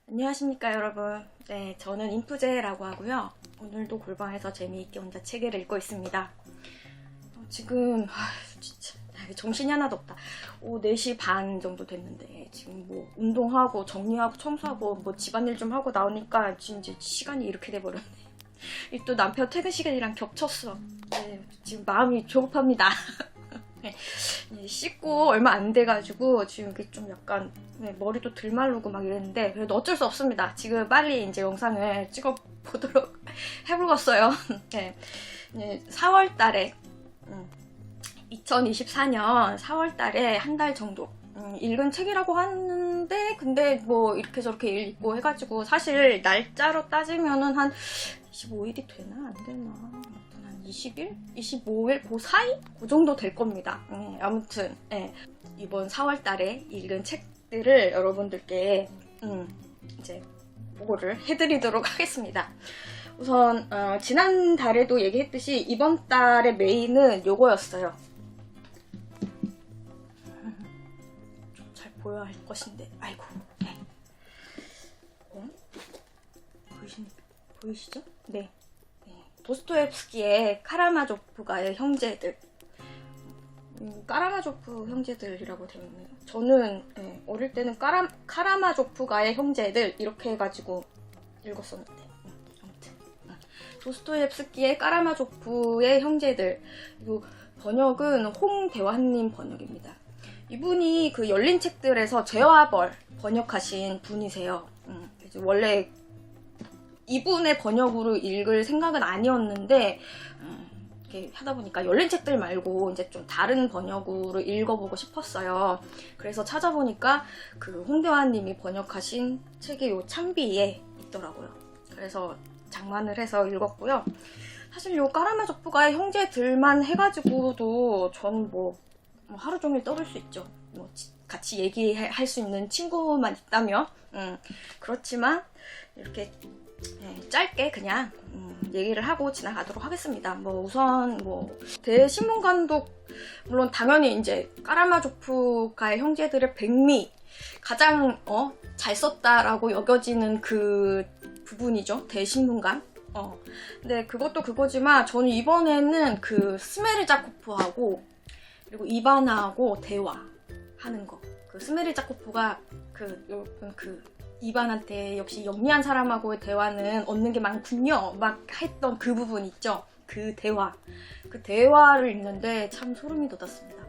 안녕하십니까 여러분. 네, 저는 인프제라고 하고요. 오늘도 골방에서 재미있게 혼자 책을 읽고 있습니다. 지금 진짜 정신이 하나도 없다. 4시 반 정도 됐는데 지금 뭐 운동하고 정리하고 청소하고 뭐 집안일 좀 하고 나오니까 진짜 시간이 이렇게 돼버렸네. 또 남편 퇴근 시간이랑 겹쳤어. 네, 지금 마음이 조급합니다. 씻고 얼마 안 돼가지고 지금 이게 좀 약간 머리도 덜 마르고 막 이랬는데 그래도 어쩔 수 없습니다. 지금 빨리 이제 영상을 찍어 보도록 해보겠어요. 네, 4월 달에 2024년 4월 달에 한 달 정도 읽은 책이라고 하는데 근데 뭐 이렇게 저렇게 읽고 해가지고 사실 날짜로 따지면은 한 25일이 되나 안 되나 한 20일? 25일? 그 사이? 그 정도 될 겁니다. 아무튼 이번 4월 달에 읽은 책들을 여러분들께 이제 보고를 해드리도록 하겠습니다. 우선 지난 달에도 얘기했듯이 이번 달의 메인은 요거였어요. 좀 잘 보여야 할 것인데 아이고 보이시죠? 네. 도스토옙스키의 카라마조프가의 형제들. 카라마조프 형제들이라고 되어 있네요. 저는 어릴 때는 카라마조프가의 형제들 이렇게 해가지고 읽었었는데 아무튼 도스토옙스키의 카라마조프의 형제들. 그리고 번역은 홍대환님 번역입니다. 이분이 그 열린 책들에서 제와벌 번역하신 분이세요. 원래 이분의 번역으로 읽을 생각은 아니었는데 이렇게 하다 보니까 열린 책들 말고 이제 좀 다른 번역으로 읽어보고 싶었어요. 그래서 찾아보니까 그 홍대환님이 번역하신 책이 요 창비에 있더라고요. 그래서 장만을 해서 읽었고요. 사실 요 까라마조프가의 형제들만 해가지고도 저는 뭐 하루 종일 떠들 수 있죠. 뭐 같이 얘기할 수 있는 친구만 있다면 그렇지만 이렇게 짧게 그냥 얘기를 하고 지나가도록 하겠습니다. 뭐 우선 뭐 대신문감독 물론 당연히 이제 까라마조프가의 형제들의 백미 가장 잘 썼다라고 여겨지는 그 부분이죠. 대신문감. 근데 그것도 그거지만 저는 이번에는 그 스메르자코프하고 그리고 이바나하고 대화하는 거. 그 스메르자코프가 그 이반한테 역시 영리한 사람하고의 대화는 얻는 게 많군요 막 했던 그 부분 있죠. 그 대화를 읽는데 참 소름이 돋았습니다.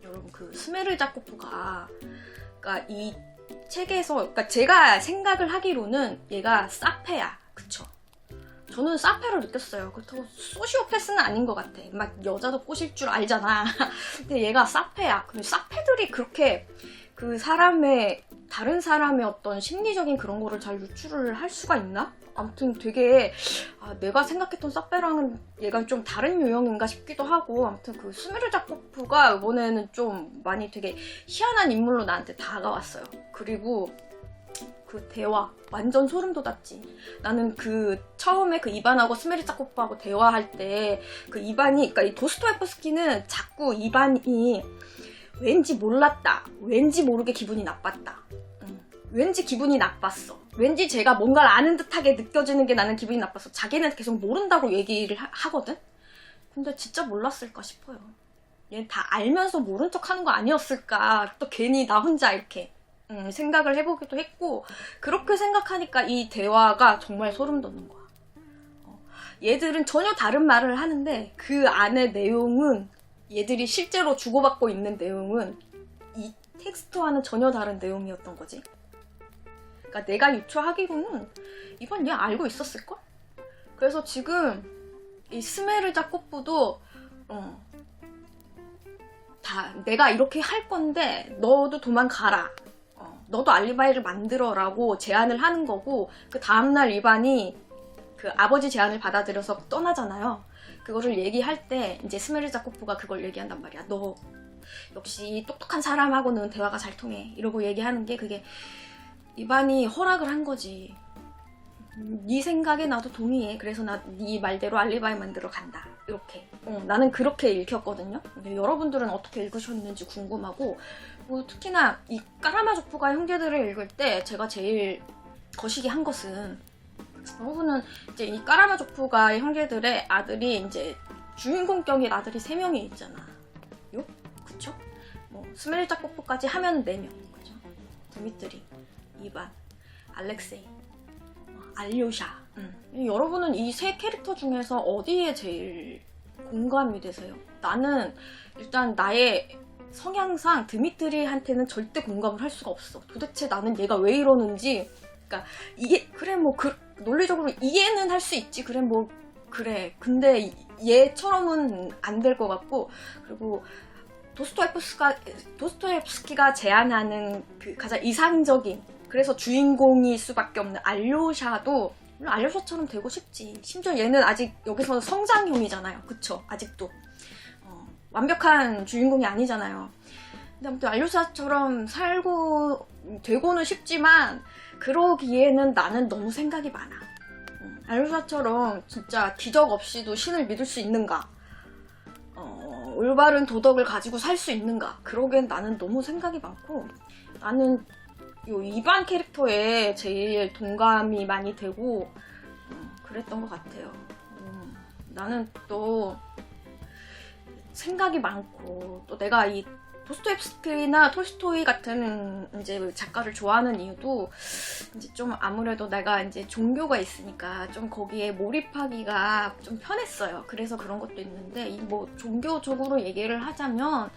여러분 그 스메르자코프가 그러니까 이 책에서 그러니까 제가 생각을 하기로는 얘가 사페야. 그쵸? 저는 사페를 느꼈어요. 그렇다고 소시오패스는 아닌 것 같아. 막 여자도 꼬실 줄 알잖아. 근데 얘가 사페야. 근데 사페들이 그렇게 그 다른 사람의 어떤 심리적인 그런 거를 잘 유출을 할 수가 있나? 아무튼 되게 내가 생각했던 사페랑은 얘가 좀 다른 유형인가 싶기도 하고 아무튼 그 스메르자코프가 이번에는 좀 많이 되게 희한한 인물로 나한테 다가왔어요. 그리고 그 대화 완전 소름 돋았지. 나는 그 처음에 그 이반하고 스메르자코프하고 대화할 때 그 이반이 그러니까 이 도스토옙스키는 자꾸 이반이 왠지 몰랐다. 왠지 모르게 기분이 나빴다. 왠지 기분이 나빴어. 왠지 제가 뭔가를 아는 듯하게 느껴지는 게 나는 기분이 나빴어. 자기는 계속 모른다고 얘기를 하거든? 근데 진짜 몰랐을까 싶어요. 얘는 다 알면서 모른 척 하는 거 아니었을까. 또 괜히 나 혼자 이렇게 생각을 해보기도 했고 그렇게 생각하니까 이 대화가 정말 소름 돋는 거야. 얘들은 전혀 다른 말을 하는데 그 안의 내용은 얘들이 실제로 주고받고 있는 내용은 이 텍스트와는 전혀 다른 내용이었던 거지. 그러니까 내가 유추하기로는 이건 얘 알고 있었을걸? 그래서 지금 이 스메르자코프도 다 내가 이렇게 할 건데 너도 도망가라. 너도 알리바이를 만들어라고 제안을 하는 거고 그 다음날 이반이 그 아버지 제안을 받아들여서 떠나잖아요. 그거를 얘기할 때 이제 스메르자코프가 그걸 얘기한단 말이야. 너 역시 똑똑한 사람하고는 대화가 잘 통해. 이러고 얘기하는 게 그게 이반이 허락을 한 거지. 네 생각에 나도 동의해. 그래서 나 네 말대로 알리바이 만들어 간다. 이렇게. 나는 그렇게 읽혔거든요. 여러분들은 어떻게 읽으셨는지 궁금하고 특히나 이 까라마조프가 형제들을 읽을 때 제가 제일 거시기 한 것은, 여러분은 이제 이 까라마조프가 형제들의 아들이 이제 주인공격인 아들이 3명이 있잖아요. 그쵸? 뭐 스멜자코프까지 하면 4명. 그죠? 드미트리, 이반, 알렉세이, 알료샤. 여러분은 이 3 캐릭터 중에서 어디에 제일 공감이 되세요? 나는 일단 나의 성향상 드미트리한테는 절대 공감을 할 수가 없어. 도대체 나는 얘가 왜 이러는지, 그러니까 이게 그래 뭐 논리적으로 이해는 할 수 있지. 그래 뭐 그래. 근데 얘처럼은 안 될 것 같고, 그리고 도스토옙스키가 제안하는 그 가장 이상적인, 그래서 주인공일 수밖에 없는 알료샤도 물론 알료샤처럼 되고 싶지. 심지어 얘는 아직 여기서 성장형이잖아요. 그쵸? 아직도 완벽한 주인공이 아니잖아요. 근데 아무튼 알료샤처럼 살고 되고는 싶지만 그러기에는 나는 너무 생각이 많아. 알료샤처럼 진짜 기적 없이도 신을 믿을 수 있는가? 올바른 도덕을 가지고 살 수 있는가? 그러기엔 나는 너무 생각이 많고, 나는 요 이반 캐릭터에 제일 동감이 많이 되고 그랬던 것 같아요. 나는 또 생각이 많고, 또 내가 이 도스토옙스키나 톨스토이 같은 이제 작가를 좋아하는 이유도 이제 좀 아무래도 내가 이제 종교가 있으니까 좀 거기에 몰입하기가 좀 편했어요. 그래서 그런 것도 있는데, 이 뭐 종교적으로 얘기를 하자면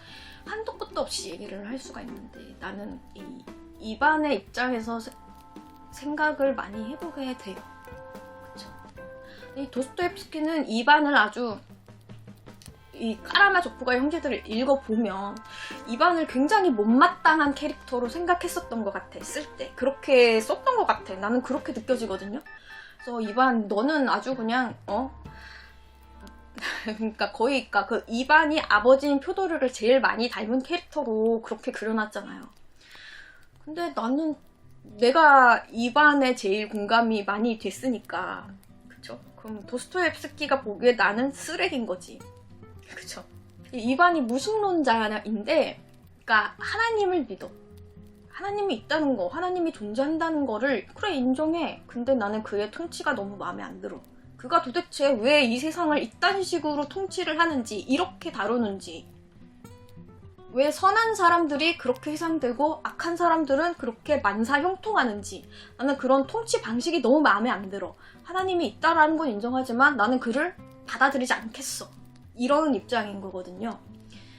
한도 끝도 없이 얘기를 할 수가 있는데, 나는 이 이반의 입장에서 생각을 많이 해보게 돼요. 그쵸? 이 도스토옙스키는 이반을 아주, 이 까라마조프가 형제들을 읽어보면 이반을 굉장히 못마땅한 캐릭터로 생각했었던 것 같아. 쓸 때 그렇게 썼던 것 같아. 나는 그렇게 느껴지거든요. 그래서 이반 너는 아주 그냥 그러니까 거의 그 이반이 아버지인 표도르를 제일 많이 닮은 캐릭터로 그렇게 그려놨잖아요. 근데 나는 내가 이반에 제일 공감이 많이 됐으니까, 그쵸? 그럼 도스토옙스키가 보기에 나는 쓰레기인 거지. 그쵸? 이반이 무신론자인데, 그러니까 하나님을 믿어. 하나님이 있다는 거, 하나님이 존재한다는 거를 그래 인정해. 근데 나는 그의 통치가 너무 마음에 안 들어. 그가 도대체 왜 이 세상을 이딴 식으로 통치를 하는지, 이렇게 다루는지, 왜 선한 사람들이 그렇게 해상되고 악한 사람들은 그렇게 만사형통하는지, 나는 그런 통치 방식이 너무 마음에 안 들어. 하나님이 있다라는 건 인정하지만 나는 그를 받아들이지 않겠어. 이런 입장인 거거든요.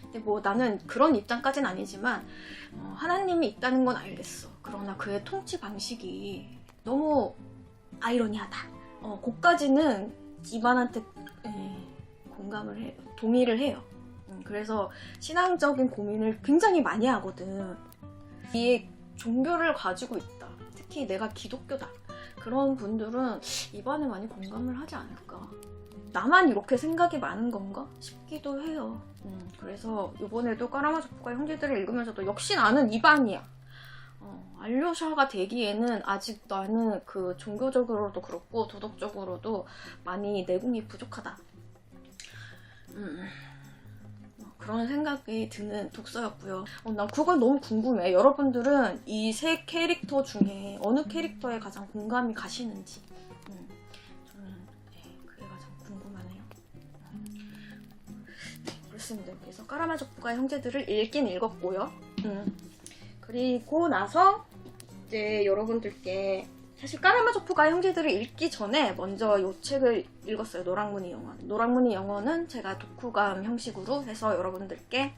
근데 뭐 나는 그런 입장까지는 아니지만 하나님이 있다는 건 알겠어. 그러나 그의 통치 방식이 너무 아이러니하다. 그까지는 이반한테 공감을 해요. 동의를 해요. 그래서 신앙적인 고민을 굉장히 많이 하거든. 이 종교를 가지고 있다. 특히 내가 기독교다. 그런 분들은 이반에 많이 공감을 하지 않을까. 나만 이렇게 생각이 많은 건가 싶기도 해요. 그래서 이번에도 까라마조프가 형제들을 읽으면서도 역시 나는 이반이야. 알료샤가 되기에는 아직 나는 그 종교적으로도 그렇고 도덕적으로도 많이 내공이 부족하다. 그런 생각이 드는 독서였고요. 난 그건 너무 궁금해. 여러분들은 이 3 캐릭터 중에 어느 캐릭터에 가장 공감이 가시는지. 저는 그게 가장 궁금하네요. 그렇습니다. 그래서 까라마조프가 형제들을 읽긴 읽었고요. 그리고 나서 이제 여러분들께, 사실 까라마조프가 형제들을 읽기 전에 먼저 이 책을 읽었어요. 노랑무늬 영원. 노랑무늬 영원은 제가 독후감 형식으로 해서 여러분들께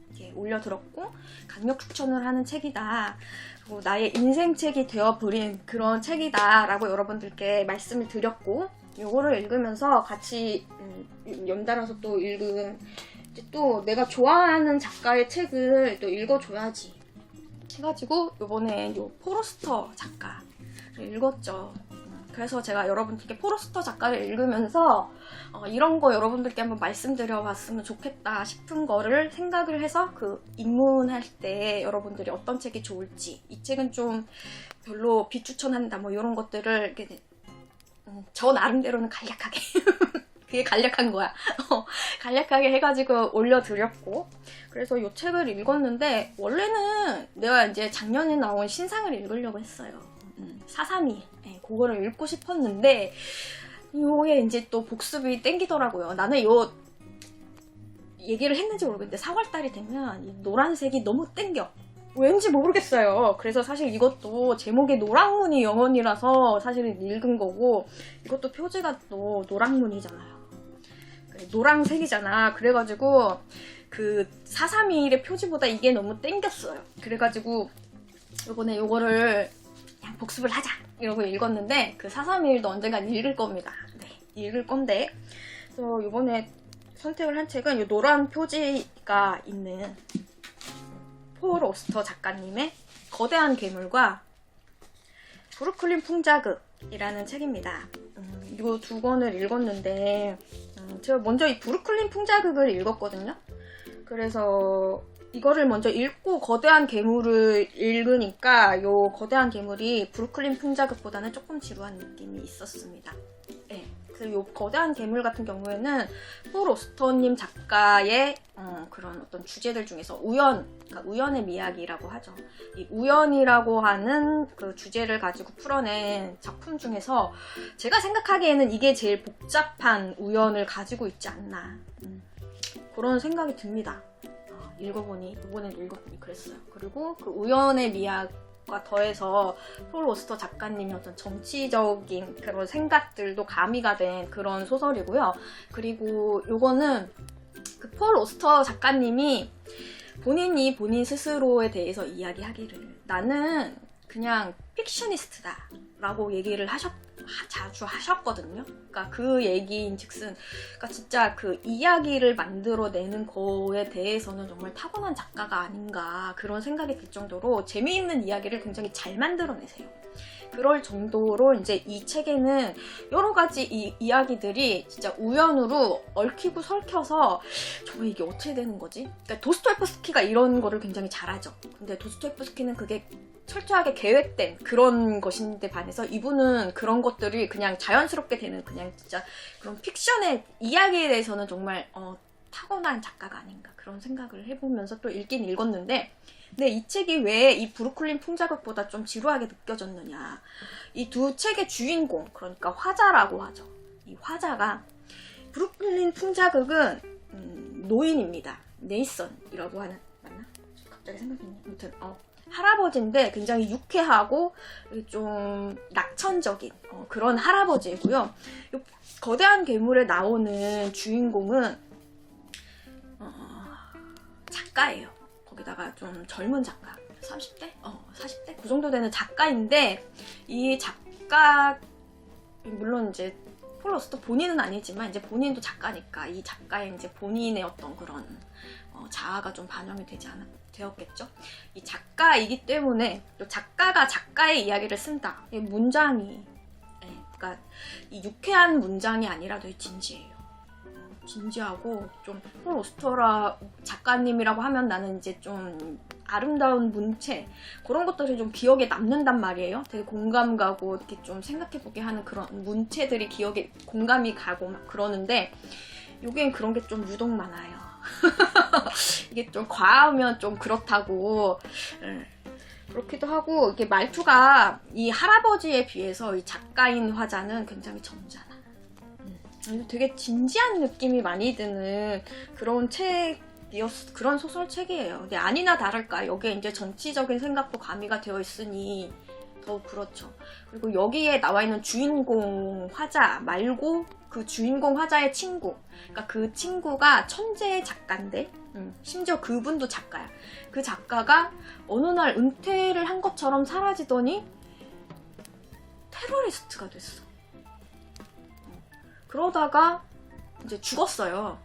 이렇게 올려드렸고, 강력 추천을 하는 책이다. 그리고 나의 인생책이 되어버린 그런 책이다 라고 여러분들께 말씀을 드렸고, 요거를 읽으면서 같이 연달아서 또 읽은, 이제 또 내가 좋아하는 작가의 책을 또 읽어줘야지 해가지고 요번에 요 포로스터 작가 읽었죠. 그래서 제가 여러분들께 포로스터 작가를 읽으면서 이런 거 여러분들께 한번 말씀드려 봤으면 좋겠다 싶은 거를 생각을 해서 그 입문할 때 여러분들이 어떤 책이 좋을지, 이 책은 좀 별로 비추천한다 뭐 이런 것들을 이렇게 저 나름대로는 간략하게 그게 간략한 거야. 간략하게 해가지고 올려드렸고, 그래서 이 책을 읽었는데, 원래는 내가 이제 작년에 나온 신상을 읽으려고 했어요. 432. 네, 그거를 읽고 싶었는데, 요게 이제 또 복습이 땡기더라고요. 나는 요 얘기를 했는지 모르겠는데 4월달이 되면 이 노란색이 너무 땡겨. 왠지 모르겠어요. 그래서 사실 이것도 제목이 노랑무늬 영혼이라서 사실은 읽은 거고, 이것도 표지가 또 노랑무늬잖아요. 노랑색이잖아. 그래가지고 그 431의 표지보다 이게 너무 땡겼어요. 그래가지고 이번에 요거를 그냥 복습을 하자 이러고 읽었는데, 그 431도 언젠간 읽을 겁니다. 네, 읽을 건데, 그래서 이번에 선택을 한 책은 이 노란 표지가 있는 폴 오스터 작가님의 거대한 괴물과 브루클린 풍자극이라는 책입니다. 이 두 권을 읽었는데, 제가 먼저 이 브루클린 풍자극을 읽었거든요. 그래서 이거를 먼저 읽고 거대한 괴물을 읽으니까 요 거대한 괴물이 브루클린 풍자극보다는 조금 지루한 느낌이 있었습니다. 네. 그래서 요 거대한 괴물 같은 경우에는 폴 오스터님 작가의 그런 어떤 주제들 중에서 그러니까 우연의 미학이라고 하죠. 이 우연이라고 하는 그 주제를 가지고 풀어낸 작품 중에서 제가 생각하기에는 이게 제일 복잡한 우연을 가지고 있지 않나, 그런 생각이 듭니다. 이번에 읽어보니 그랬어요. 그리고 그 우연의 미학과 더해서 폴 오스터 작가님의 어떤 정치적인 그런 생각들도 가미가 된 그런 소설이고요. 그리고 요거는 그 폴 오스터 작가님이 본인이 본인 스스로에 대해서 이야기하기를, 나는 그냥 픽셔니스트다 라고 얘기를 자주 하셨거든요. 그러니까 그 얘기인즉슨, 그러니까 진짜 그 이야기를 만들어내는 거에 대해서는 정말 타고난 작가가 아닌가, 그런 생각이 들 정도로 재미있는 이야기를 굉장히 잘 만들어내세요. 그럴 정도로 이제 이 책에는 여러 가지 이야기들이 진짜 우연으로 얽히고 설켜서 정말 이게 어떻게 되는 거지? 그러니까 도스토옙스키가 이런 거를 굉장히 잘하죠. 근데 도스토옙스키는 그게 철저하게 계획된 그런 것인데 반해서 이분은 그런 것들이 그냥 자연스럽게 되는, 그냥 진짜 그런 픽션의 이야기에 대해서는 정말 타고난 작가가 아닌가, 그런 생각을 해보면서 또 읽긴 읽었는데, 근데 이 책이 왜 이 브루클린 풍자극보다 좀 지루하게 느껴졌느냐, 이 두 책의 주인공, 그러니까 화자라고 하죠. 이 화자가, 브루클린 풍자극은 노인입니다. 네이선이라고 하는, 맞나? 갑자기 생각했네. 아무튼 할아버지인데 굉장히 유쾌하고 좀 낙천적인 그런 할아버지이고요. 이 거대한 괴물에 나오는 주인공은 작가예요. 거기다가 좀 젊은 작가, 30대? 40대? 그 정도 되는 작가인데, 이 작가, 물론 이제 폴 오스터 본인은 아니지만 이제 본인도 작가니까 이 작가의 이제 본인의 어떤 그런 자아가 좀 반영이 되었겠죠. 이 작가이기 때문에 또 작가가 작가의 이야기를 쓴다. 이 문장이, 그러니까 이 유쾌한 문장이 아니라 되게 진지해요. 진지하고 좀 폴 오스터라 작가님이라고 하면 나는 이제 좀 아름다운 문체, 그런 것들이 좀 기억에 남는단 말이에요. 되게 공감 가고 이렇게 좀 생각해보게 하는 그런 문체들이 기억에 공감이 가고 막 그러는데, 요게 그런 게 좀 유독 많아요. 이게 좀 과하면 좀 그렇다고, 그렇기도 하고, 이게 말투가 이 할아버지에 비해서 이 작가인 화자는 굉장히 점잖아. 되게 진지한 느낌이 많이 드는 그런 그런 소설책이에요. 근데 아니나 다를까 여기에 이제 정치적인 생각도 가미가 되어 있으니 더 그렇죠. 그리고 여기에 나와 있는 주인공 화자 말고 그 주인공 화자의 친구, 그러니까 그 친구가 천재 작가인데, 심지어 그분도 작가야. 그 작가가 어느 날 은퇴를 한 것처럼 사라지더니 테러리스트가 됐어. 그러다가 이제 죽었어요.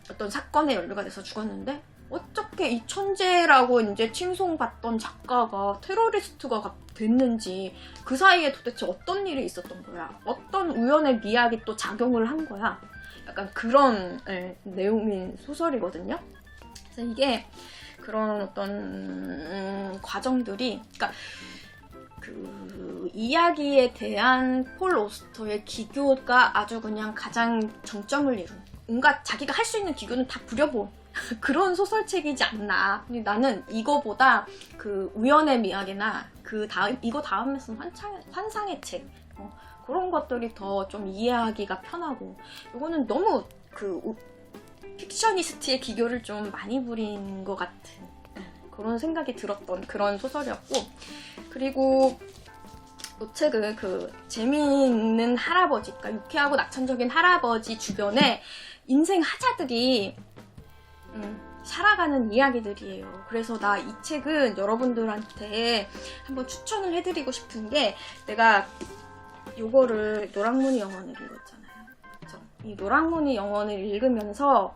어떤 사건에 연루가 돼서 죽었는데, 어떻게 이 천재라고 이제 칭송받던 작가가 테러리스트가 됐는지, 그 사이에 도대체 어떤 일이 있었던 거야? 어떤 우연의 미학이 또 작용을 한 거야? 약간 그런 내용인 소설이거든요. 그래서 이게 그런 어떤 과정들이, 그러니까 그 이야기에 대한 폴 오스터의 기교가 아주 그냥 가장 정점을 이룬, 온갖 자기가 할 수 있는 기교는 다 부려본 그런 소설책이지 않나. 근데 나는 이거보다 그 우연의 미학이나 그 다음, 이거 다음에 쓴 환상의 책, 그런 것들이 더 좀 이해하기가 편하고, 이거는 너무 그 픽셔니스트의 기교를 좀 많이 부린 것 같은 그런 생각이 들었던 그런 소설이었고, 그리고 이 책은 그 재미있는 할아버지, 그러니까 유쾌하고 낙천적인 할아버지 주변에 인생 하자들이 살아가는 이야기들이에요. 그래서 나 이 책은 여러분들한테 한번 추천을 해드리고 싶은 게, 내가 요거를 노랑무늬 영원을 읽었잖아요. 그쵸? 이 노랑무늬 영원을 읽으면서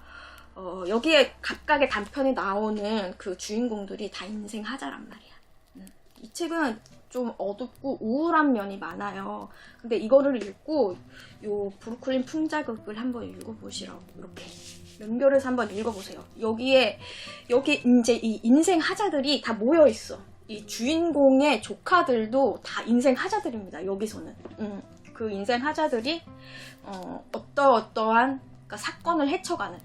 여기에 각각의 단편에 나오는 그 주인공들이 다 인생 하자란 말이야. 이 책은 좀 어둡고 우울한 면이 많아요. 근데 이거를 읽고 요 브루클린 풍자극을 한번 읽어보시라고, 이렇게 연결해서 한번 읽어보세요. 여기 이제 이 인생 하자들이 다 모여있어. 이 주인공의 조카들도 다 인생 하자들입니다. 여기서는 그 인생 하자들이 어떠한 그러니까 사건을 헤쳐가는,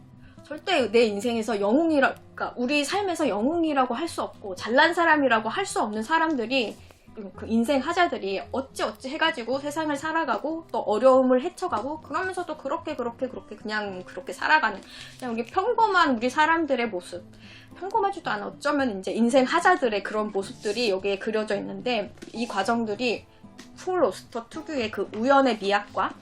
절대 내 인생에서 그러니까 우리 삶에서 영웅이라고 할 수 없고 잘난 사람이라고 할 수 없는 사람들이, 그 인생 하자들이 어찌 해가지고 세상을 살아가고 또 어려움을 헤쳐가고, 그러면서도 그렇게 그냥 그렇게 살아가는, 그냥 우리 평범한 우리 사람들의 모습, 평범하지도 않아, 어쩌면 이제 인생 하자들의 그런 모습들이 여기에 그려져 있는데, 이 과정들이 폴 오스터 특유의 그 우연의 미학과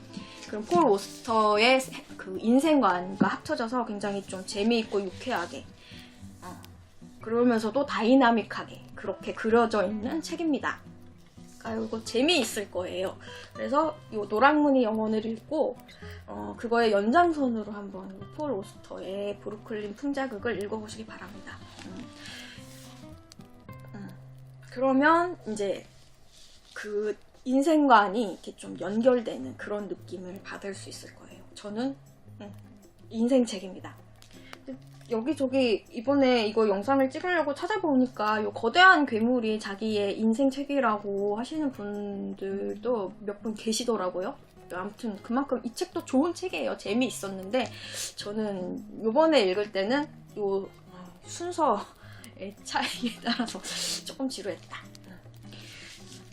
그런 폴 오스터의 그 인생관과 합쳐져서 굉장히 좀 재미있고 유쾌하게, 그러면서도 다이나믹하게 그렇게 그려져 있는 책입니다. 그러니까 이거 재미있을 거예요. 그래서 이 노랑무늬 영원을 읽고 그거의 연장선으로 한번 폴 오스터의 브루클린 풍자극을 읽어보시기 바랍니다. 그러면 이제 그 인생관이 이렇게 좀 연결되는 그런 느낌을 받을 수 있을 거예요. 저는 인생책입니다. 여기저기 이번에 이거 영상을 찍으려고 찾아보니까 이 거대한 괴물이 자기의 인생책이라고 하시는 분들도 몇 분 계시더라고요. 아무튼 그만큼 이 책도 좋은 책이에요. 재미있었는데 저는 이번에 읽을 때는 이 순서의 차이에 따라서 조금 지루했다.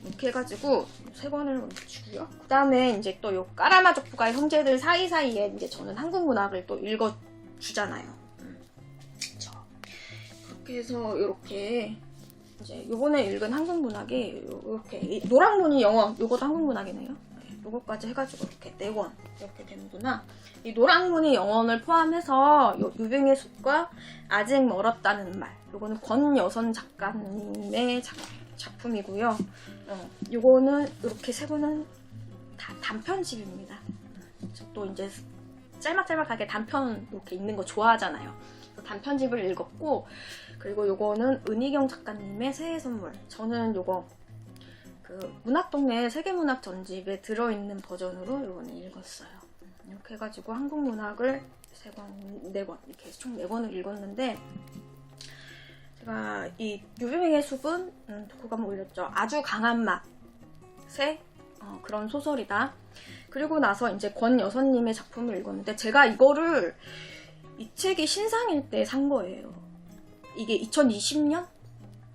이렇게 해가지고 3권을 멈추고요. 그 다음에 이제 또 요 까라마조프가의 형제들 사이사이에 이제 저는 한국 문학을 또 읽어주잖아요. 그렇게 해서 이렇게 이제 요번에 읽은 한국 문학이 이렇게 노랑무늬 영원, 요것도 한국 문학이네요. 요거까지 해가지고 이렇게 4권 이렇게 되는구나. 이 노랑무늬 영원을 포함해서 요 유병의 숲과 아직 멀었다는 말, 요거는 권여선 작가님의 작품이고요. 요거는 이렇게 3권은 다 단편집입니다. 또 이제 짤막짤막하게 단편 이렇게 읽는 거 좋아하잖아요. 단편집을 읽었고, 그리고 요거는 은희경 작가님의 새해 선물. 저는 요거 그 문학동네 세계문학 전집에 들어있는 버전으로 요거는 읽었어요. 이렇게 해가지고 한국 문학을 3권, 4권 이렇게 총 4권을 읽었는데, 제가 이 유병의 숲은 독후감 올렸죠. 아주 강한 맛의 그런 소설이다. 그리고 나서 이제 권여선님의 작품을 읽었는데, 제가 이거를 이 책이 신상일 때 산 거예요. 이게 2020년?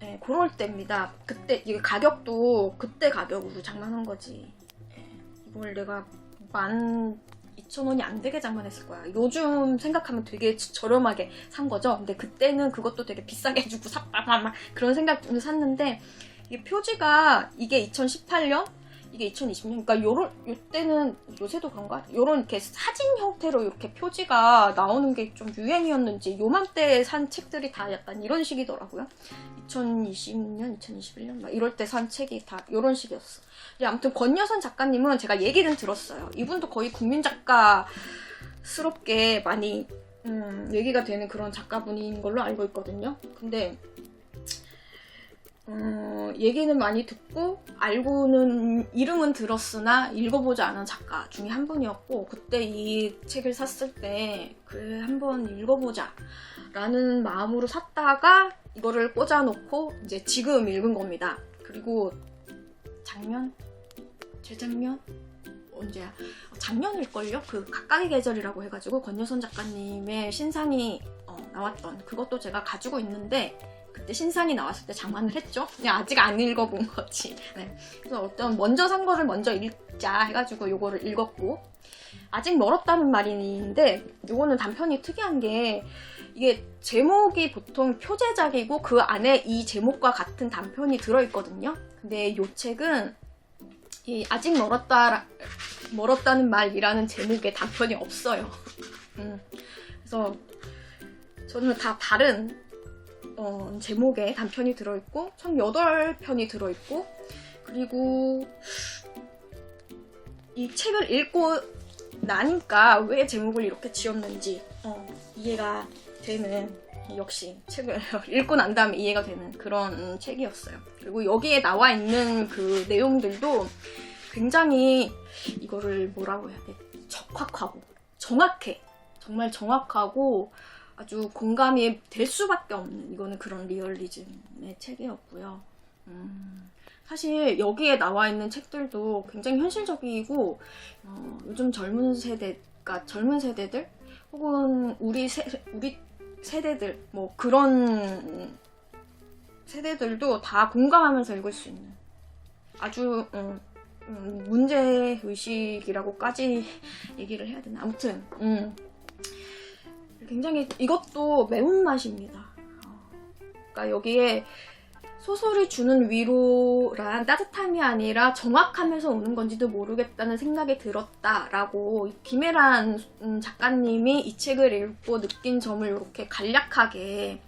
네, 그럴 때입니다. 그때 이게 가격도 그때 가격으로 장만한 거지. 이걸 내가 12,000원이 안 되게 장만했을 거야. 요즘 생각하면 되게 저렴하게 산 거죠. 근데 그때는 그것도 되게 비싸게 주고 샀다 막 그런 생각 좀 샀는데, 이게 표지가 이게 2018년? 이게 2020년? 그러니까 요때는, 요새도 그런가? 요런 이렇게 사진 형태로 이렇게 표지가 나오는 게 좀 유행이었는지 요맘때 산 책들이 다 약간 이런 식이더라고요. 2020년, 2021년 막 이럴 때 산 책이 다 이런 식이었어. 아무튼 권여선 작가님은 제가 얘기는 들었어요. 이분도 거의 국민 작가스럽게 많이 얘기가 되는 그런 작가분인 걸로 알고 있거든요. 근데 얘기는 많이 듣고 알고는 이름은 들었으나 읽어보지 않은 작가 중에 한 분이었고, 그때 이 책을 샀을 때 그래 한번 읽어보자 라는 마음으로 샀다가 이거를 꽂아놓고 이제 지금 읽은 겁니다. 그리고 재작년? 언제야? 작년일걸요? 그 각각의 계절이라고 해가지고 권여선 작가님의 신상이 나왔던 그것도 제가 가지고 있는데 그때 신상이 나왔을 때 장만을 했죠. 그냥 아직 안 읽어본 거지. 네. 그래서 어떤 먼저 산 거를 먼저 읽자 해가지고 요거를 읽었고 아직 멀었다는 말인데 요거는 단편이 특이한 게 이게 제목이 보통 표제작이고 그 안에 이 제목과 같은 단편이 들어있거든요. 근데 요 책은 이 아직 멀었다는 말이라는 제목의 단편이 없어요. 그래서 저는 다 다른 제목의 단편이 들어있고 총 8편이 들어있고 그리고 이 책을 읽고 나니까 왜 제목을 이렇게 지었는지 이해가 되는 역시 책을 읽고 난 다음에 이해가 되는 그런 책이었어요. 그리고 여기에 나와 있는 그 내용들도 굉장히 이거를 뭐라고 해야 돼? 적확하고 정확해. 정말 정확하고 아주 공감이 될 수밖에 없는 이거는 그런 리얼리즘의 책이었고요. 사실 여기에 나와 있는 책들도 굉장히 현실적이고 요즘 젊은 세대들 혹은 우리 세대들 뭐 그런 세대들도 다 공감하면서 읽을 수 있는 아주 문제의식이라고까지 얘기를 해야 되나 아무튼 굉장히 이것도 매운맛입니다. 그러니까 여기에 소설이 주는 위로란 따뜻함이 아니라 정확함에서 오는 건지도 모르겠다는 생각이 들었다라고 김혜란 작가님이 이 책을 읽고 느낀 점을 이렇게 간략하게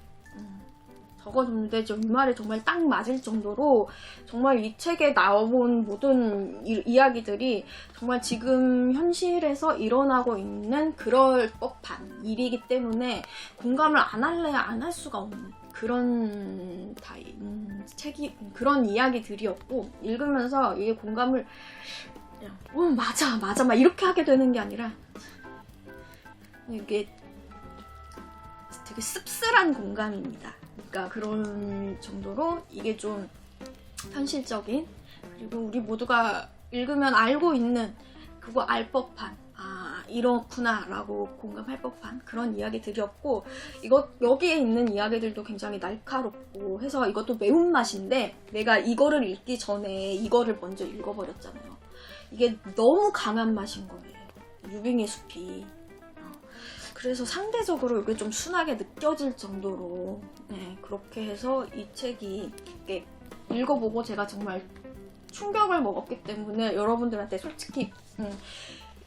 적어줬는데 이 말이 정말 딱 맞을 정도로 정말 이 책에 나온 모든 이야기들이 정말 지금 현실에서 일어나고 있는 그럴 법한 일이기 때문에 공감을 안 할래야 안 할 수가 없는 그런 책이 그런 이야기들이었고 읽으면서 이게 공감을 그냥 맞아 막 이렇게 하게 되는 게 아니라 이게 되게 씁쓸한 공감입니다. 그러니까 그런 정도로 이게 좀 현실적인 그리고 우리 모두가 읽으면 알고 있는 그거 알 법한 이렇구나 라고 공감할 법한 그런 이야기들이었고 여기에 있는 이야기들도 굉장히 날카롭고 해서 이것도 매운맛인데 내가 이거를 읽기 전에 이거를 먼저 읽어버렸잖아요. 이게 너무 강한 맛인 거예요. 유빙의 숲이. 그래서 상대적으로 이게 좀 순하게 느껴질 정도로 그렇게 해서 이 책이 읽어보고 제가 정말 충격을 먹었기 때문에 여러분들한테 솔직히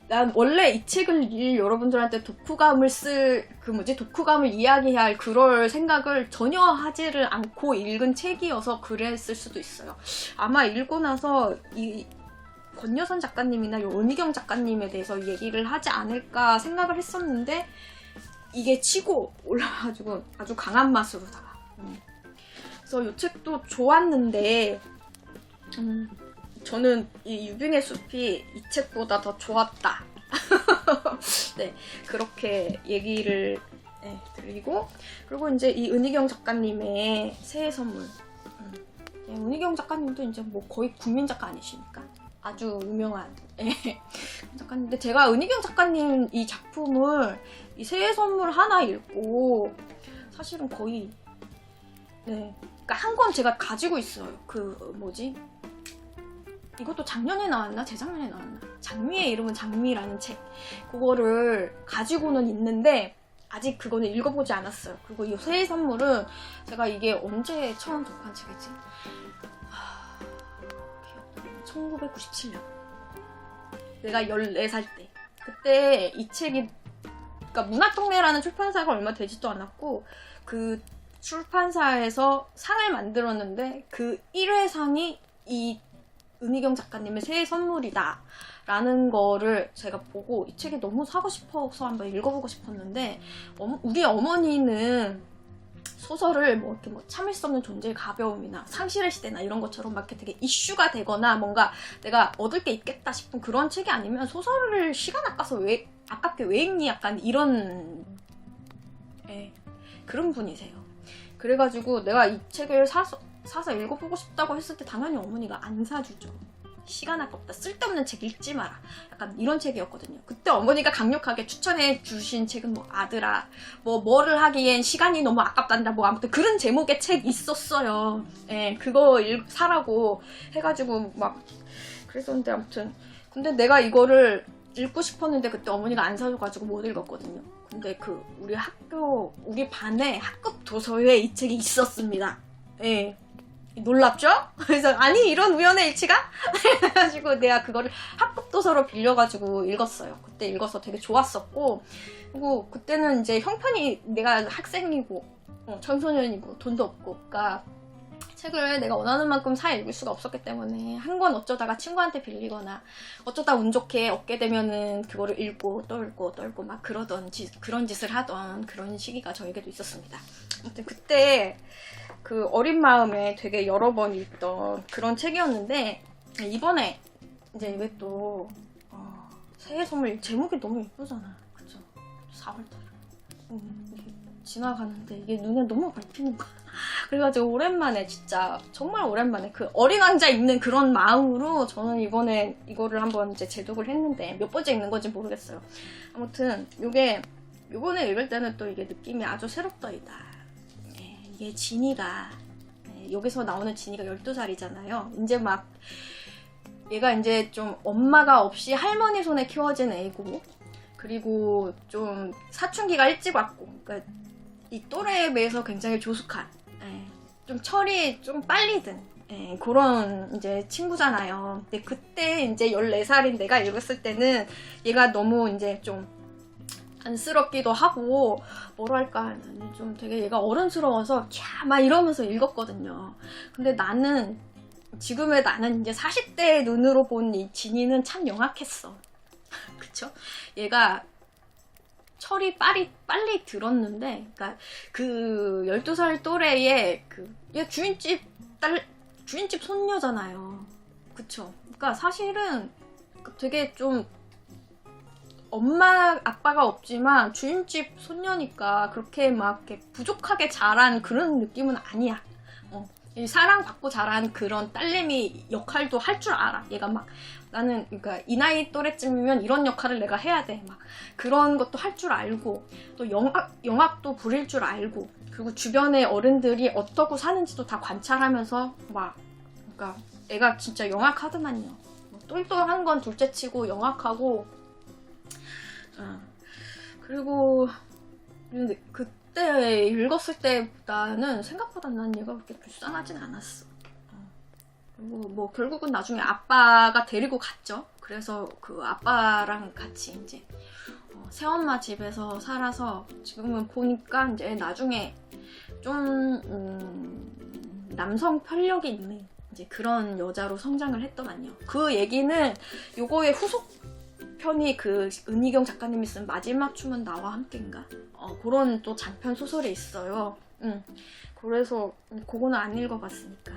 난 원래 이 책을 여러분들한테 독후감을 독후감을 이야기할 그럴 생각을 전혀 하지를 않고 읽은 책이어서 그랬을 수도 있어요. 아마 읽고 나서 이 권여선 작가님이나 은희경 작가님에 대해서 얘기를 하지 않을까 생각을 했었는데 이게 치고 올라가지고 아주 강한 맛으로다가 그래서 이 책도 좋았는데 저는 이 유빙의 숲이 이 책보다 더 좋았다. 네, 그렇게 얘기를 드리고 그리고 이제 이 은희경 작가님의 새해 선물 은희경 작가님도 이제 뭐 거의 국민 작가 아니십니까? 아주 유명한 작가님인데 제가 은희경 작가님 이 작품을 이 새해 선물 하나 읽고 사실은 거의 그러니까 한 권 제가 가지고 있어요. 이것도 작년에 나왔나? 재작년에 나왔나? 장미의 이름은 장미라는 책 그거를 가지고는 있는데 아직 그거는 읽어보지 않았어요. 그리고 이 새해 선물은 제가 이게 언제 처음 접한 책이지? 1997년 내가 14살 때 그때 이 책이 그러니까 문학동네라는 출판사가 얼마 되지도 않았고 그 출판사에서 상을 만들었는데 그 1회상이 이 은희경 작가님의 새해 선물이다 라는 거를 제가 보고 이 책이 너무 사고 싶어서 한번 읽어보고 싶었는데 우리 어머니는 소설을 이렇게 참을 수 없는 존재의 가벼움이나 상실의 시대나 이런 것처럼 막 이렇게 되게 이슈가 되거나 뭔가 내가 얻을 게 있겠다 싶은 그런 책이 아니면 소설을 시간 아깝게 왜 읽니? 약간 이런 그런 분이세요. 그래가지고 내가 이 책을 사서 읽어보고 싶다고 했을 때 당연히 어머니가 안 사주죠. 시간 아깝다. 쓸데없는 책 읽지 마라. 약간 이런 책이었거든요. 그때 어머니가 강력하게 추천해 주신 책은 뭐 아들아 뭐를 하기엔 시간이 너무 아깝단다. 뭐 아무튼 그런 제목의 책 있었어요. 예, 그거 사라고 해가지고 막 그랬었는데 아무튼 근데 내가 이거를 읽고 싶었는데 그때 어머니가 안 사줘가지고 못 읽었거든요. 근데 우리 반에 학급 도서에 이 책이 있었습니다. 예. 놀랍죠? 그래서 아니 이런 우연의 일치가? 그래가지고 내가 그거를 학급 도서로 빌려가지고 읽었어요. 그때 읽어서 되게 좋았었고 그리고 그때는 이제 형편이 내가 학생이고 청소년이고 돈도 없고 그러니까 책을 내가 원하는 만큼 사 읽을 수가 없었기 때문에 한 권 어쩌다가 친구한테 빌리거나 어쩌다 운 좋게 얻게 되면은 그거를 읽고 또 읽고 또 읽고 막 그런 짓을 하던 그런 시기가 저에게도 있었습니다. 아무튼 그때 그 어린 마음에 되게 여러 번 읽던 그런 책이었는데 이번에 이제 왜 또 새해 선물 제목이 너무 예쁘잖아. 그쵸? 4월달에 지나가는데 이게 눈에 너무 밟히는 거야. 그래가지고 오랜만에 진짜 정말 오랜만에 그 어린 왕자 읽는 그런 마음으로 저는 이번에 이거를 한번 이제 재독을 했는데 몇 번째 읽는 건지 모르겠어요. 아무튼 요번에 읽을 때는 또 이게 느낌이 아주 새롭더이다. 이게 진이가 여기서 나오는 진이가 12살이잖아요. 이제 막 얘가 이제 좀 엄마가 없이 할머니 손에 키워진 애고 그리고 좀 사춘기가 일찍 왔고 그러니까 이 또래에 비해서 굉장히 조숙한 좀 철이 좀 빨리 든 그런 이제 친구잖아요. 근데 그때 이제 14살인 내가 읽었을 때는 얘가 너무 이제 좀 안쓰럽기도 하고 뭐랄까 좀 되게 얘가 어른스러워서 캬 막 이러면서 읽었거든요. 근데 지금의 나는 이제 40대의 눈으로 본 이 진이는 참 영악했어. 그쵸? 얘가 철이 빨리 들었는데 그러니까 그 12살 또래의 얘 주인집 손녀잖아요. 그쵸? 그러니까 사실은 되게 좀 엄마 아빠가 없지만 주인집 손녀니까 그렇게 막 이렇게 부족하게 자란 그런 느낌은 아니야. 사랑받고 자란 그런 딸내미 역할도 할 줄 알아. 얘가 막 나는 그러니까 이 나이 또래쯤이면 이런 역할을 내가 해야 돼. 막 그런 것도 할 줄 알고 또 영악도 부릴 줄 알고 그리고 주변의 어른들이 어떻게 사는지도 다 관찰하면서 막 그러니까 애가 진짜 영악하더만요. 똘똘한 건 둘째치고 영악하고 그리고 근데 그때 읽었을 때보다는 생각보다 난 얘가 그렇게 불쌍하진 않았어. 그리고 뭐 결국은 나중에 아빠가 데리고 갔죠. 그래서 그 아빠랑 같이 이제 새엄마 집에서 살아서 지금은 보니까 이제 나중에 좀 남성 편력이 있는 이제 그런 여자로 성장을 했더만요. 그 얘기는 요거의 후속 편이 그 은희경 작가님이 쓴 마지막 춤은 나와 함께인가? 그런 또 장편 소설이 있어요. 그래서 그거는 안 읽어봤으니까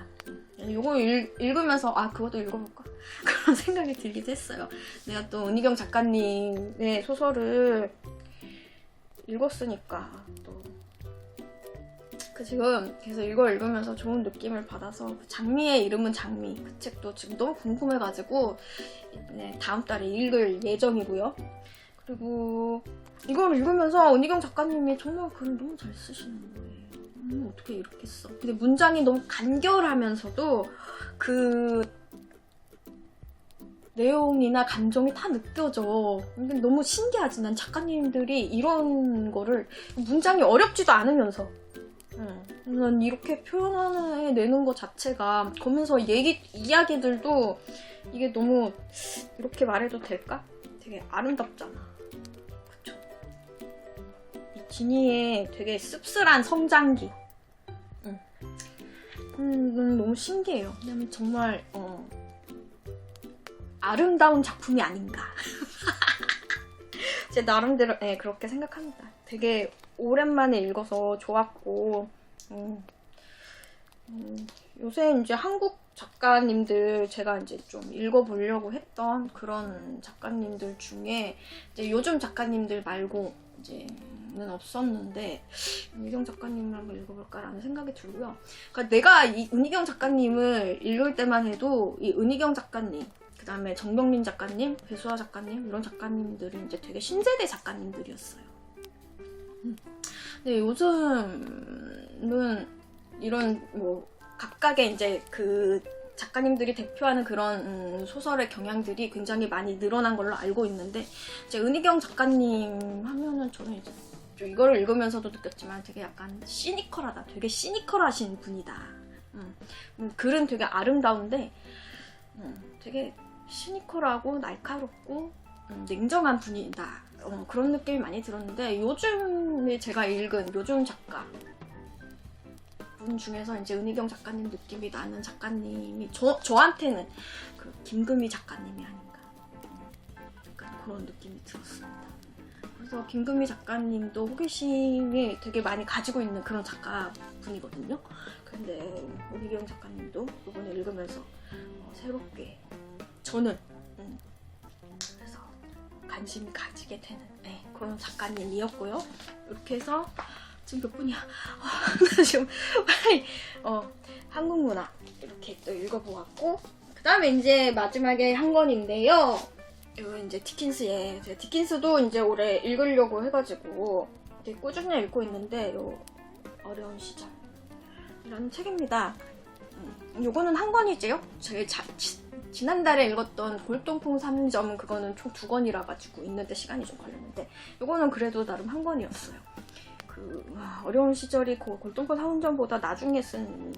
이거 읽으면서 그것도 읽어볼까? 그런 생각이 들기도 했어요. 내가 또 은희경 작가님의 소설을 읽었으니까 또 지금 그래서 이거 읽으면서 좋은 느낌을 받아서 장미의 이름은 장미 그 책도 지금 너무 궁금해가지고 다음 달에 읽을 예정이고요. 그리고 이걸 읽으면서 은희경 작가님이 정말 글을 너무 잘 쓰시는 거예요. 어떻게 이렇게 써? 근데 문장이 너무 간결하면서도 그 내용이나 감정이 다 느껴져. 이게 너무 신기하지. 난 작가님들이 이런 거를 문장이 어렵지도 않으면서 난 이렇게 표현해내는 것 자체가 보면서 이야기들도 이게 너무 이렇게 말해도 될까? 되게 아름답잖아. 그쵸? 이 진이의 되게 씁쓸한 성장기 너무 신기해요. 왜냐면 정말 아름다운 작품이 아닌가. 제 나름대로 그렇게 생각합니다. 되게 오랜만에 읽어서 좋았고 요새 이제 한국 작가님들 제가 이제 좀 읽어보려고 했던 그런 작가님들 중에 이제 요즘 작가님들 말고 이제는 없었는데 은희경 작가님을 한번 읽어볼까라는 생각이 들고요. 그러니까 내가 이 은희경 작가님을 읽을 때만 해도 이 은희경 작가님, 그 다음에 정병민 작가님, 배수아 작가님 이런 작가님들이 이제 되게 신세대 작가님들이었어요. 근데 요즘은 이런 뭐 각각의 이제 그 작가님들이 대표하는 그런 소설의 경향들이 굉장히 많이 늘어난 걸로 알고 있는데 이제 은희경 작가님 하면은 저는 이제 이거를 읽으면서도 느꼈지만 되게 약간 시니컬하다, 되게 시니컬하신 분이다. 글은 되게 아름다운데 되게 시니컬하고 날카롭고 냉정한 분이다. 그런 느낌이 많이 들었는데 요즘에 제가 읽은 요즘 작가 분 중에서 이제 은희경 작가님 느낌이 나는 작가님이 저한테는 그 김금희 작가님이 아닌가, 약간 그런 느낌이 들었습니다. 그래서 김금희 작가님도 호기심이 되게 많이 가지고 있는 그런 작가분이거든요. 근데 은희경 작가님도 이번에 읽으면서 새롭게 저는 그래서 관심이 가지게 되는 그런 작가님이었고요. 이렇게 해서 지금 몇 분이야? 지금 빨리 한국 문화 이렇게 또 읽어보았고, 그 다음에 이제 마지막에 한 권인데요. 이거 이제 디킨스의, 제가 디킨스도 이제 올해 읽으려고 해가지고 되게 꾸준히 읽고 있는데 요 어려운 시절이라는 책입니다. 요거는 한 권이지요. 제가 지난달에 읽었던 골동품 3점 그거는 총 2권이라 가지고 읽는데 시간이 좀 걸렸는데 요거는 그래도 나름 한 권이었어요. 어려운 시절이 그 골동품 3점보다 나중에 쓴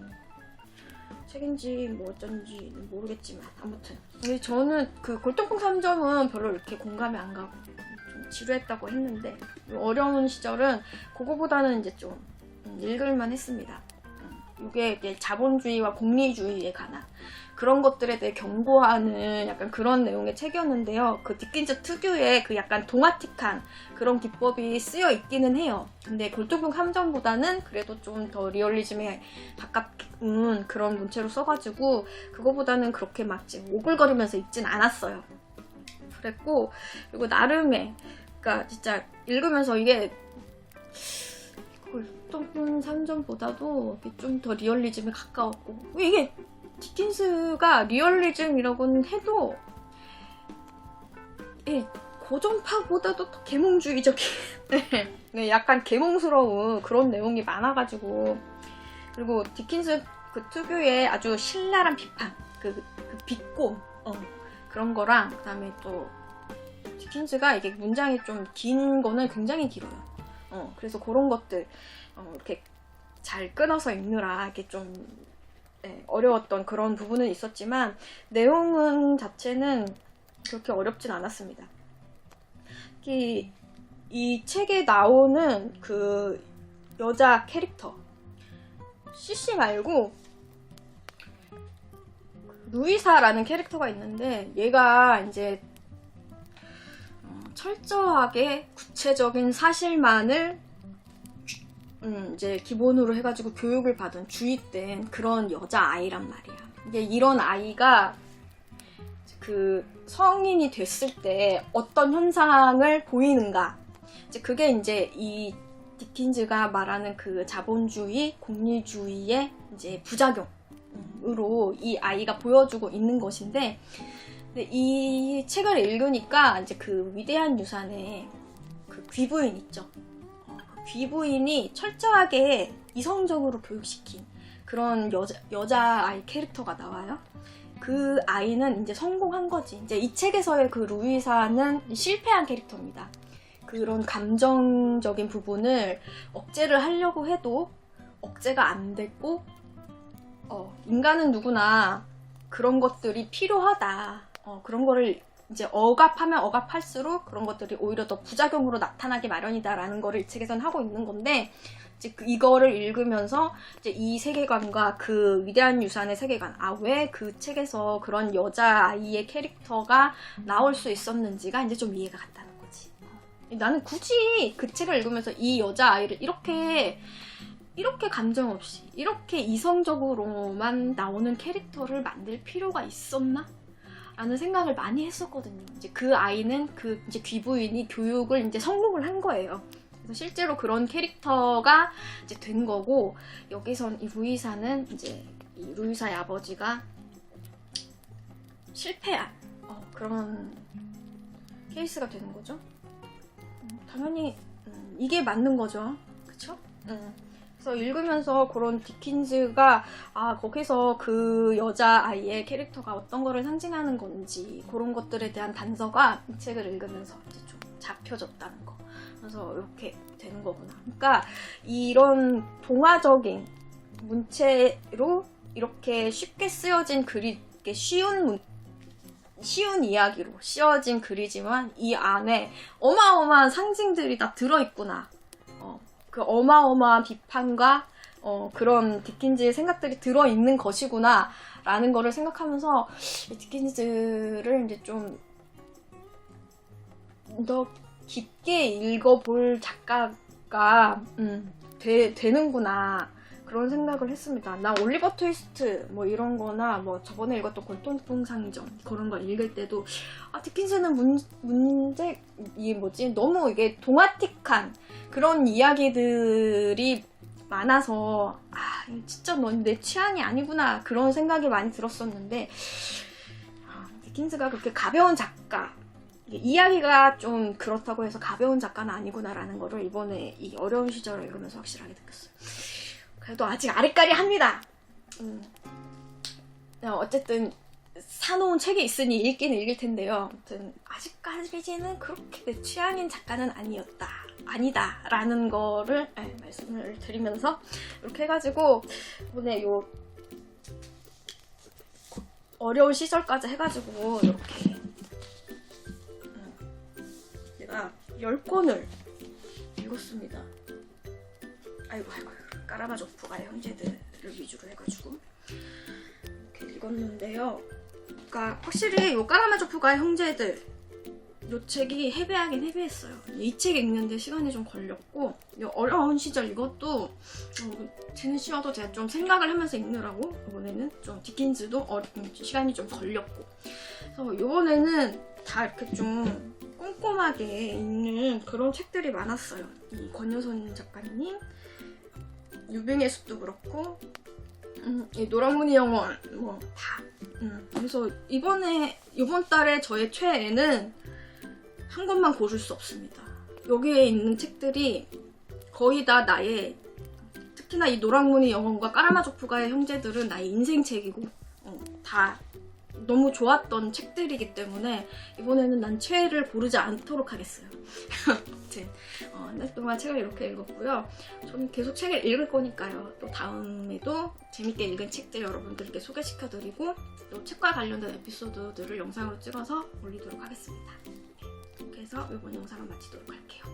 책인지 뭐 어쩐지는 모르겠지만 아무튼 저는 그 골동품 3점은 별로 이렇게 공감이 안 가고 좀 지루했다고 했는데 어려운 시절은 그거보다는 이제 좀 읽을만 했습니다. 이게 자본주의와 공리주의에 관한 그런 것들에 대해 경고하는 약간 그런 내용의 책이었는데요. 그 디킨즈 특유의 그 약간 동화틱한 그런 기법이 쓰여 있기는 해요. 근데 골동품 3점보다는 그래도 좀 더 리얼리즘에 가깝은 그런 문체로 써가지고 그거보다는 그렇게 막 오글거리면서 읽진 않았어요. 그랬고, 그리고 나름의, 그러니까 진짜 읽으면서 이게 골동품 3점보다도 좀 더 리얼리즘에 가까웠고, 이게 디킨스가 리얼리즘이라고는 해도 고전파보다도 더 계몽주의적인 약간 계몽스러운 그런 내용이 많아가지고, 그리고 디킨스 그 특유의 아주 신랄한 비판, 그 비꼼 그런 거랑, 그 다음에 또 디킨스가 이게 문장이 좀 긴 거는 굉장히 길어요. 그래서 그런 것들 이렇게 잘 끊어서 읽느라 이렇게 좀 어려웠던 그런 부분은 있었지만 내용은 자체는 그렇게 어렵진 않았습니다. 이 책에 나오는 그 여자 캐릭터 CC 말고 루이사라는 캐릭터가 있는데 얘가 이제 철저하게 구체적인 사실만을 이제 기본으로 해가지고 교육을 받은 주입된 그런 여자아이란 말이야. 이게 이런 아이가 그 성인이 됐을 때 어떤 현상을 보이는가. 이제 그게 이제 이 디킨즈가 말하는 그 자본주의, 공리주의의 이제 부작용으로 이 아이가 보여주고 있는 것인데, 근데 이 책을 읽으니까 이제 그 위대한 유산의 그 귀부인 있죠. 귀부인이 철저하게 이성적으로 교육시킨 그런 여자아이 캐릭터가 나와요. 그 아이는 이제 성공한 거지. 이제 이 책에서의 그 루이사는 실패한 캐릭터입니다. 그런 감정적인 부분을 억제를 하려고 해도 억제가 안 됐고, 인간은 누구나 그런 것들이 필요하다. 그런 거를 이제 억압하면 억압할수록 그런 것들이 오히려 더 부작용으로 나타나기 마련이다라는 거를 이 책에서는 하고 있는 건데, 이제 이거를 읽으면서 이제 이 세계관과 그 위대한 유산의 세계관, 왜 그 책에서 그런 여자아이의 캐릭터가 나올 수 있었는지가 이제 좀 이해가 갔다는 거지. 나는 굳이 그 책을 읽으면서 이 여자아이를 이렇게 이렇게 감정 없이 이렇게 이성적으로만 나오는 캐릭터를 만들 필요가 있었나? 라는 생각을 많이 했었거든요. 이제 그 아이는 그 이제 귀부인이 교육을 이제 성공을 한 거예요. 그래서 실제로 그런 캐릭터가 이제 된 거고, 여기선 이 루이사는 이제 이 루이사의 아버지가 실패한 그런 케이스가 되는 거죠. 당연히 이게 맞는 거죠. 그쵸? 그래서 읽으면서 그런 디킨즈가 거기서 그 여자아이의 캐릭터가 어떤 거를 상징하는 건지 그런 것들에 대한 단서가 이 책을 읽으면서 이제 좀 잡혀졌다는 거. 그래서 이렇게 되는 거구나. 그러니까 이런 동화적인 문체로 이렇게 쉽게 쓰여진 글이 쉬운 이야기로 씌워진 글이지만 이 안에 어마어마한 상징들이 다 들어있구나. 그 어마어마한 비판과 그런 디킨즈의 생각들이 들어있는 것이구나 라는 거를 생각하면서 디킨즈를 이제 좀 더 깊게 읽어볼 작가가 되는구나 그런 생각을 했습니다. 나 올리버 트위스트 뭐 이런 거나 뭐 저번에 읽었던 골동풍상전 그런 거 읽을 때도 디킨즈는 이게 뭐지? 너무 이게 동화틱한 그런 이야기들이 많아서 진짜 넌 내 취향이 아니구나 그런 생각이 많이 들었었는데 디킨즈가 그렇게 가벼운 작가, 이야기가 좀 그렇다고 해서 가벼운 작가는 아니구나라는 거를 이번에 이 어려운 시절을 읽으면서 확실하게 느꼈어요. 그래도 아직 아리까리합니다. 어쨌든 사놓은 책이 있으니 읽긴 읽을 텐데요. 아무튼 아직까지는 그렇게 내 취향인 작가는 아니다 라는 거를 말씀을 드리면서 이렇게 해가지고 이번에 요 어려운 시절까지 해가지고 이렇게 제가 10권을 읽었습니다. 아이고 까라마조프가의 형제들을 위주로 해가지고 이렇게 읽었는데요. 그러니까 확실히 요 까라마조프가의 형제들 요 책이 헤비하긴 헤비했어요. 이 책 읽는데 시간이 좀 걸렸고 어려운 시절 이것도 쟤는 쉬워도 제가 좀 생각을 하면서 읽느라고 이번에는 좀 디킨즈도 시간이 좀 걸렸고 그래서 이번에는 다 이렇게 좀 꼼꼼하게 읽는 그런 책들이 많았어요. 이 권효선 작가님 유빙의 숲도 그렇고 이 노랑무늬 영원 뭐 다 그래서 이번 달에 저의 최애는 한 권만 고를 수 없습니다. 여기에 있는 책들이 거의 다 나의, 특히나 이 노랑무늬 영원과 까라마조프가의 형제들은 나의 인생책이고 다 너무 좋았던 책들이기 때문에 이번에는 난 최애를 고르지 않도록 하겠어요. 아무튼 한 달 동안 책을 이렇게 읽었고요. 저는 계속 책을 읽을 거니까요. 또 다음에도 재밌게 읽은 책들 여러분들께 소개시켜드리고 또 책과 관련된 에피소드들을 영상으로 찍어서 올리도록 하겠습니다. 이렇게 해서 이번 영상을 마치도록 할게요.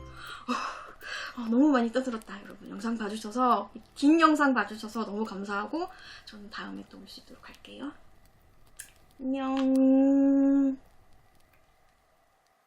너무 많이 떠들었다 여러분. 영상 봐주셔서, 긴 영상 봐주셔서 너무 감사하고 저는 다음에 또 올 수 있도록 할게요. 안녕.